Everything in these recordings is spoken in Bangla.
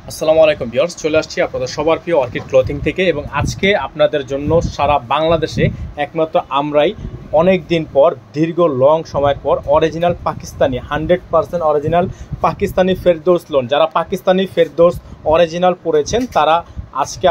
আসসালামু আলাইকুম ভিউয়ার্স, চলে আসছি আপনাদের সবার প্রিয় অর্কিড ক্লথিং থেকে। এবং আজকে আপনাদের জন্য সারা বাংলাদেশে একমাত্র আমরাই অনেক দিন পর দীর্ঘ লং সময়ের পর original Pakistani 100% original Pakistani Ferdous loan, যারা পাকিস্তানি ফেরদৌস অরিজিনাল পড়েছেন তারা আজকে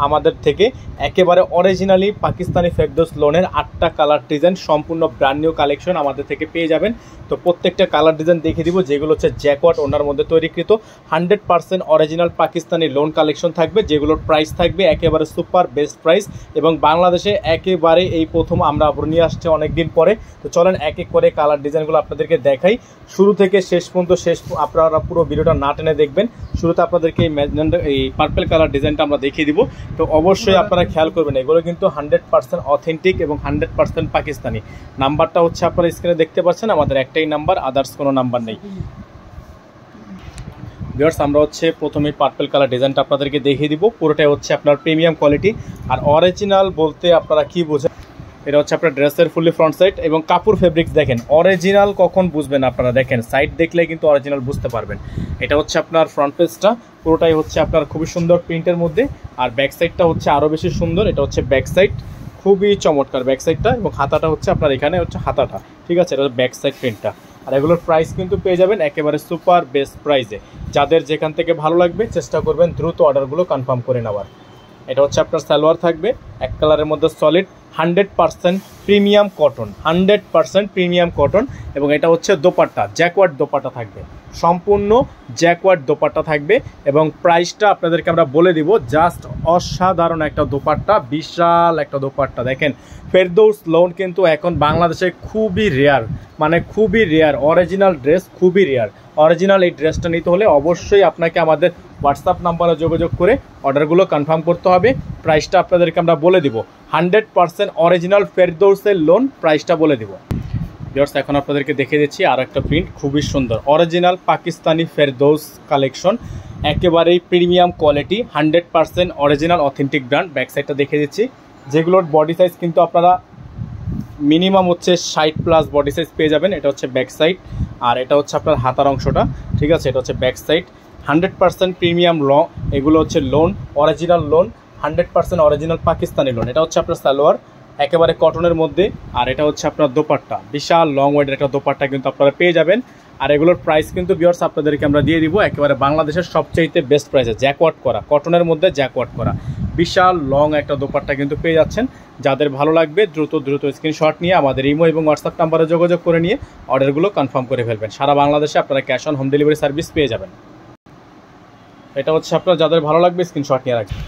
আমাদের থেকে একেবারে অরিজিনালি পাকিস্তানি ফেরদৌস লোনের 8টা কালার ডিজাইন সম্পূর্ণ ব্র্যান্ড নিউ কালেকশন আমাদের থেকে পেয়ে যাবেন। তো প্রত্যেকটা কালার ডিজাইন দেখিয়ে দিব, যেগুলো হচ্ছে জ্যাকওয়ার্ড ওনার মধ্যে তৈরিকৃত 100% অরিজিনাল পাকিস্তানি লোন কালেকশন থাকবে, যেগুলোর প্রাইস থাকবে একেবারে সুপার বেস্ট প্রাইস। এবং বাংলাদেশে একেবারে এই প্রথম আমরা নিয়ে আসছি অনেকদিন পরে। তো চলেন এক এক করে কালার ডিজাইনগুলো আপনাদেরকে দেখাই, শুরু থেকে শেষ পর্যন্ত আপনারা পুরো ভিডিওটা না টেনে দেখবেন। শুরুতে আপনাদেরকে এই পার্পল কালার ডিজাইনটা আমরা দেখিয়ে দিব। তো অবশ্যই আপনারা খেয়াল করবেন, এগুলো কিন্তু 100% অথেন্টিক এবং 100% পাকিস্তানি। নাম্বারটা হচ্ছে আপনারা স্ক্রিনে দেখতে পাচ্ছেন, আমাদের একটাই নাম্বার, আদার্স কোনো নাম্বার নেই। ভিউয়ার্স, আমরা হচ্ছে প্রথমে পার্পল কালার ডিজাইনটা আপনাদেরকে দেখিয়ে দিব। পুরোটাই হচ্ছে আপনার প্রিমিয়াম কোয়ালিটি। আর অরিজিনাল বলতে আপনারা কি বোঝেন, এটা হচ্ছে আপনার ড্রেসের ফুললি ফ্রন্ট সাইড এবং কাপড় ফেব্রিক্স দেখেন। অরিজিনাল কখন বুঝবেন আপনারা, দেখেন সাইড দেখলে কিন্তু অরিজিনাল বুঝতে পারবেন। এটা হচ্ছে আপনার ফ্রন্ট পেজটা, পুরোটাই হচ্ছে আপনার খুবই সুন্দর প্রিন্টের মধ্যে। আর ব্যাক সাইডটা হচ্ছে আরও বেশি সুন্দর, এটা হচ্ছে ব্যাক সাইড, খুবই চমৎকার ব্যাক সাইডটা। এবং হাতাটা হচ্ছে আপনার এখানে হচ্ছে হাতাটা, ঠিক আছে, এটা হচ্ছে ব্যাক সাইড প্রিন্টটা। আর এগুলোর প্রাইস কিন্তু পেয়ে যাবেন একেবারে সুপার বেস্ট প্রাইসে। যাদের যেখান থেকে ভালো লাগবে চেষ্টা করবেন দ্রুত অর্ডারগুলো কনফার্ম করে নেওয়ার। এটা হচ্ছে আপনার সালোয়ার থাকবে এক কালারের মধ্যে solid 100% premium cotton, 100% premium cotton. এবং এটা হচ্ছে দোপাট্টা, জ্যাকওয়ার্ড দোপাট্টা থাকবে, সম্পূর্ণ জ্যাকওয়ার্ড দোপাট্টা থাকবে। এবং প্রাইসটা আপনাদেরকে আমরা বলে দিব, জাস্ট অসাধারণ একটা দোপাট্টা, বিশাল একটা দোপাট্টা। দেখেন ফেরদৌস লোন কিন্তু এখন বাংলাদেশে খুবই রেয়ার, মানে খুবই রেয়ার। অরিজিনাল ড্রেস খুবই রেয়ার। অরিজিনাল এই ড্রেসটা নিতে হলে অবশ্যই আপনাকে আমাদের হোয়াটসঅ্যাপ নাম্বারে যোগাযোগ করে অর্ডারগুলো কনফার্ম করতে হবে। প্রাইসটা আপনাদেরকে আমরা বলে দিব, 100% অরিজিনাল ফেরদৌসের লোন, প্রাইসটা বলে দিব। ভিউয়ার্স, এখন আপনাদেরকে দেখে দিচ্ছি আর একটা প্রিন্ট, খুবই সুন্দর অরিজিনাল পাকিস্তানি ফেরদৌস কালেকশন, একেবারেই premium quality, 100% original authentic brand. Back সাইডটা দেখে দিচ্ছি, যেগুলোর বডি সাইজ কিন্তু আপনারা মিনিমাম হচ্ছে 60+ বডি সাইজ পেয়ে যাবেন। এটা হচ্ছে ব্যাক সাইড, আর এটা হচ্ছে আপনার হাতার অংশটা, ঠিক আছে, এটা হচ্ছে ব্যাক সাইড। 100% প্রিমিয়াম এগুলো হচ্ছে loan, original loan, 100% original Pakistani loan. এটা হচ্ছে আপনার সালোয়ার একেবারে কটনের মধ্যে, আর এটা হচ্ছে আপনার দোপাট্টা, বিশাল লং ওয়েডের একটা দোপাট্টা কিন্তু আপনারা পেয়ে যাবেন। আর এগুলোর প্রাইস কিন্তু ভিউয়ার্স আপনাদেরকে আমরা দিয়ে দিব একেবারে বাংলাদেশের সবচাইতে বেস্ট প্রাইসে, জ্যাকওয়ার্ড করা, কটনের মধ্যে জ্যাকওয়ার্ড করা বিশাল লং একটা দোপাট্টা কিন্তু পেয়ে যাচ্ছেন। যাদের ভালো লাগবে দ্রুত স্ক্রিনশট নিয়ে আমাদের ইমো এবং হোয়াটসঅ্যাপ নাম্বারে যোগাযোগ করে নিয়ে অর্ডারগুলো কনফার্ম করে ফেলবেন। সারা বাংলাদেশে আপনারা cash on home delivery service পেয়ে যাবেন। এটা হচ্ছে আপনার যাদের ভালো লাগবে স্ক্রিনশট নিয়ে রাখবেন।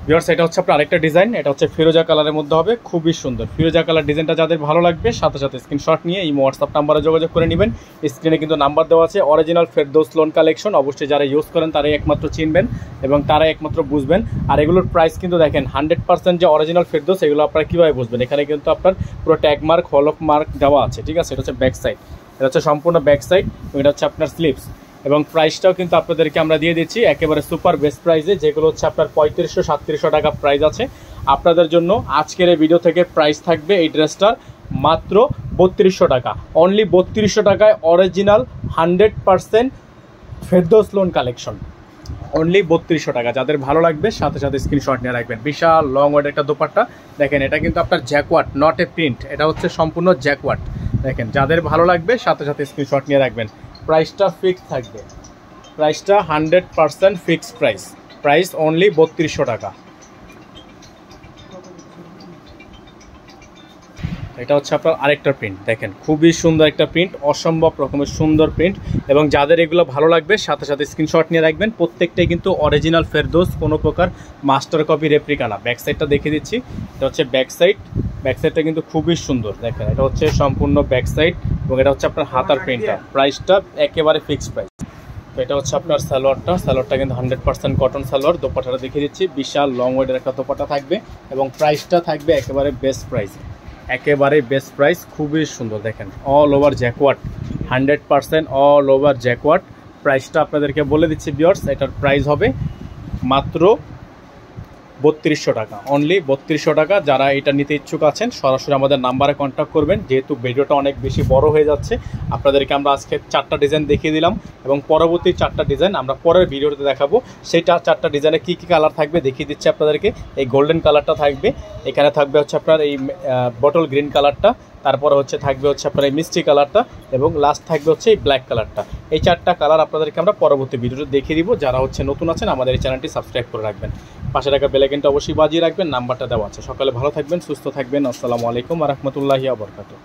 ভিউয়ার্স, এটা হচ্ছে আপনার আরেকটা ডিজাইন, এটা হচ্ছে ফিরোজা কালারের মধ্যে হবে, খুবই সুন্দর ফিরোজা কালার ডিজাইনটা। যাদের ভালো লাগবে সাথে সাথে স্ক্রিনশট নিয়ে এই হোয়াটসঅ্যাপ নাম্বারে যোগাযোগ করে নেবেন। স্ক্রিনে কিন্তু নাম্বার দেওয়া আছে। অরিজিনাল ফেরদৌস লোন কালেকশন, অবশ্যই যারা ইউজ করেন তারাই একমাত্র চিনবেন এবং তারাই একমাত্র বুঝবেন। আর এগুলোর প্রাইস কিন্তু দেখেন 100% যে অরিজিনাল ফেরদৌস, এগুলো আপনারা কীভাবে বুঝবেন, এখানে কিন্তু আপনার পুরো ট্যাগ মার্ক, হলক মার্ক দেওয়া আছে, ঠিক আছে। এটা হচ্ছে ব্যাক সাইড, এটা হচ্ছে সম্পূর্ণ ব্যাক সাইড, এবং এটা হচ্ছে আপনার স্লিভস। এবং প্রাইসটাও কিন্তু আপনাদেরকে আমরা দিয়ে দিচ্ছি একেবারে সুপার বেস্ট প্রাইসে, যেগুলো হচ্ছে আপনার 3500-3700 টাকা প্রাইস আছে। আপনাদের জন্য আজকের এই ভিডিও থেকে প্রাইস থাকবে এই ড্রেসটার মাত্র 3200 টাকা, অনলি 3200 টাকায় original 100% Ferdous loan collection, only 3200 টাকা। যাদের ভালো লাগবে সাথে সাথে স্ক্রিনশট নিয়ে রাখবেন। বিশাল লং ওয়েড একটা দোপাট্টা দেখেন, এটা কিন্তু আপনার জ্যাকওয়ার্ড, নট এ প্রিন্ট, এটা হচ্ছে সম্পূর্ণ জ্যাকওয়ার্ড। দেখেন যাদের ভালো লাগবে সাথে সাথে স্ক্রিনশট নিয়ে রাখবেন। প্রাইসটা ফিক্সড থাকবে, প্রাইসটা 100% ফিক্সড প্রাইস, প্রাইস অনলি 3200 টাকা। এটা হচ্ছে আপনার আরেকটা প্রিন্ট, দেখেন খুবই সুন্দর একটা প্রিন্ট, অসম্ভব রকমের সুন্দর প্রিন্ট। এবং যাদের এগুলো ভালো লাগবে সাথে সাথে স্ক্রিনশট নিয়ে রাখবেন। প্রত্যেকটাই কিন্তু অরিজিনাল ফেরদৌস, কোনো প্রকার মাস্টার কপি রেপ্লিকা না। ব্যাক সাইডটা দেখিয়ে দিচ্ছি, এটা হচ্ছে ব্যাক সাইড, ব্যাক সাইডটা কিন্তু খুবই সুন্দর দেখেন, এটা হচ্ছে সম্পূর্ণ ব্যাক সাইড এবং এটা হচ্ছে আপনার হাতার প্রিন্টটা। প্রাইসটা একেবারে ফিক্সড প্রাইস। তো এটা হচ্ছে আপনার সালোয়ারটা কিন্তু 100% কটন সালোয়ার। দোপাট্টাটা দেখিয়ে দিচ্ছি, বিশাল লং ওয়েডের একটা দোপাট্টা থাকবে এবং প্রাইসটা থাকবে একেবারে বেস্ট প্রাইস, একেবারে বেস্ট প্রাইস, খুবই সুন্দর। দেখেন all over jacquard, 100% all over jacquard. প্রাইসটা আপনাদেরকে বলে দিচ্ছি ভিউয়ার্স, এটার প্রাইস হবে মাত্র 3200 টাকা, অনলি 3200 টাকা। যারা এটা নিতে ইচ্ছুক আছেন সরাসরি আমাদের নাম্বারে কন্ট্যাক্ট করবেন। যেহেতু ভিডিওটা অনেক বেশি বড় হয়ে যাচ্ছে, আপনাদেরকে আমরা আজকে 4টা ডিজাইন দেখিয়ে দিলাম এবং পরবর্তী 4টা ডিজাইন আমরা পরের ভিডিওতে দেখাবো। সেইটা 4টা ডিজাইনে কী কী কালার থাকবে দেখিয়ে দিচ্ছি আপনাদেরকে। এই গোল্ডেন কালারটা থাকবে, এখানে থাকবে হচ্ছে আপনার এই বটল গ্রিন কালারটা, তারপরে হচ্ছে থাকবে হচ্ছে আপনার এই মিষ্টি কালারটা এবং লাস্ট থাকবে হচ্ছে এই ব্ল্যাক কালারটা। এই 4টা কালার আপনাদেরকে আমরা পরবর্তী ভিডিওতে দেখিয়ে দিব। যারা হচ্ছে নতুন আছেন আমাদের এই চ্যানেলটি সাবস্ক্রাইব করে রাখবেন, পাশে রাখা বেল আইকনটা অবশ্যই বাজিয়ে রাখবেন। নাম্বারটা দেওয়া আছে। সকালে ভালো থাকবেন, সুস্থ থাকবেন। আসসালামু আলাইকুম ওয়া রাহমাতুল্লাহি ওয়া বারাকাতুহু।